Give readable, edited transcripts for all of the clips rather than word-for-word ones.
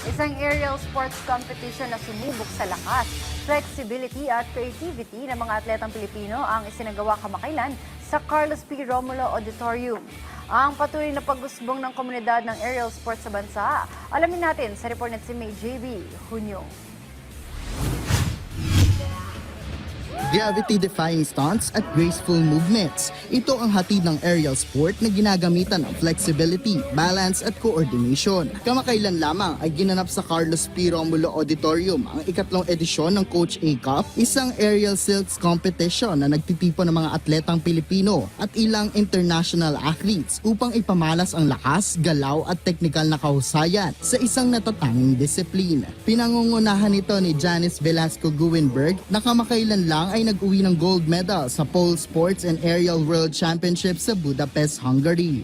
Isang aerial sports competition na sumubok sa lakas, flexibility at creativity ng mga atletang Pilipino ang isinagawa kamakailan sa Carlos P. Romulo Auditorium. Ang patuloy na pag-usbong ng komunidad ng aerial sports sa bansa, alamin natin sa report ni May JB Hunyo. Gravity-defying stunts at graceful movements. Ito ang hatid ng aerial sport na ginagamitan ng flexibility, balance at coordination. Kamakailan lamang ay ginanap sa Carlos P. Romulo Auditorium ang ikatlong edisyon ng Coach A Cup, isang aerial silks competition na nagtitipon ng mga atletang Pilipino at ilang international athletes upang ipamalas ang lakas, galaw at teknikal na kahusayan sa isang natatanging disiplina. Pinangungunahan nito ni Janice Velasco Guwenberg na kamakailan lang ay nag-uwi ng gold medal sa Pole Sports and Aerial World Championship sa Budapest, Hungary.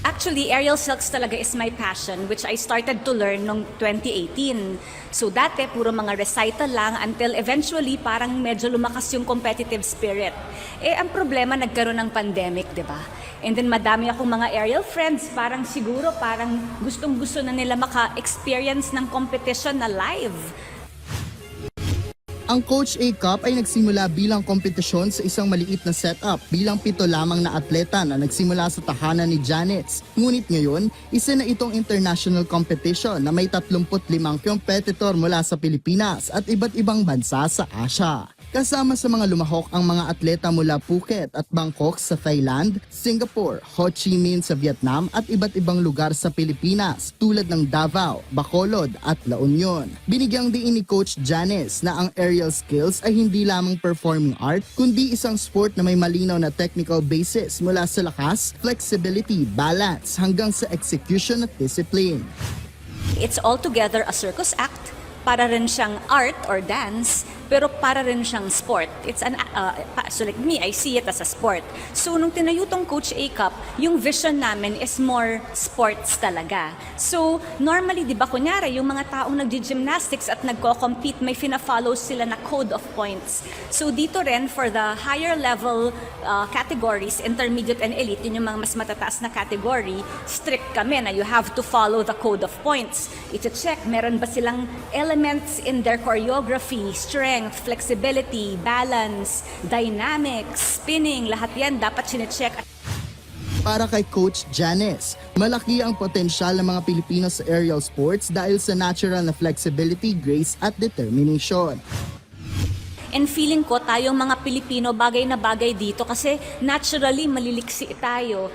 Actually, aerial silks talaga is my passion, which I started to learn noong 2018. So dati, puro mga recital lang until eventually parang medyo lumakas yung competitive spirit. Ang problema, nagkaroon ng pandemic, di ba? And then madami akong mga aerial friends, parang gustong-gusto na nila maka-experience ng competition na live. Ang Coach A Cup ay nagsimula bilang kompetisyon sa isang maliit na setup bilang 7 lamang na atleta na nagsimula sa tahanan ni Janets. Ngunit ngayon, isa na itong international competition na may 35 competitor mula sa Pilipinas at iba't ibang bansa sa Asia. Kasama sa mga lumahok ang mga atleta mula Phuket at Bangkok sa Thailand, Singapore, Ho Chi Minh sa Vietnam at iba't ibang lugar sa Pilipinas tulad ng Davao, Bacolod at La Union. Binigyang diin ni Coach Janice na ang aerial skills ay hindi lamang performing art kundi isang sport na may malinaw na technical basis mula sa lakas, flexibility, balance hanggang sa execution at discipline. It's altogether a circus act. Para rin siyang art or dance, pero para rin siyang sport. So like me, I see it as a sport. So nung tinayo tong Coach A Cup, yung vision namin is more sports talaga. So normally, di ba kunyari, yung mga taong nag-gymnastics at nagko-compete, may fina-follow sila na code of points. So dito rin, for the higher level categories, intermediate and elite, yun yung mga mas matataas na category, strict kami na you have to follow the code of points. Ito-check, meron ba silang elements in their choreography, strength, flexibility, balance, dynamics, spinning, lahat yan dapat sinecheck. Para kay Coach Janice, malaki ang potensyal ng mga Pilipino sa aerial sports dahil sa natural na flexibility, grace at determination. And feeling ko tayong mga Pilipino bagay na bagay dito kasi naturally maliliksi tayo.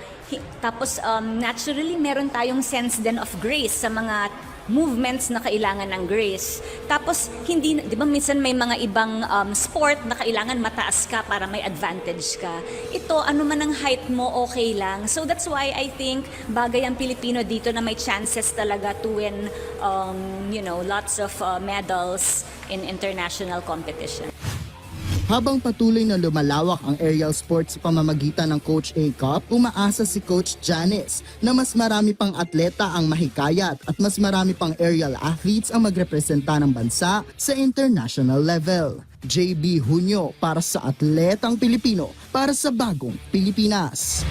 Tapos naturally meron tayong sense din of grace sa mga movements na kailangan ng grace. Tapos hindi, 'di ba minsan may mga ibang sport na kailangan mataas ka para may advantage ka. Ito ano man ang height mo okay lang. So that's why I think bagay ang Pilipino dito na may chances talaga to win lots of medals in international competition. Habang patuloy na lumalawak ang aerial sports sa pamamagitan ng Coach A Cup, umaasa si Coach Janice na mas marami pang atleta ang mahikayat at mas marami pang aerial athletes ang magrepresenta ng bansa sa international level. JB Hunyo para sa Atletang Pilipino, para sa Bagong Pilipinas.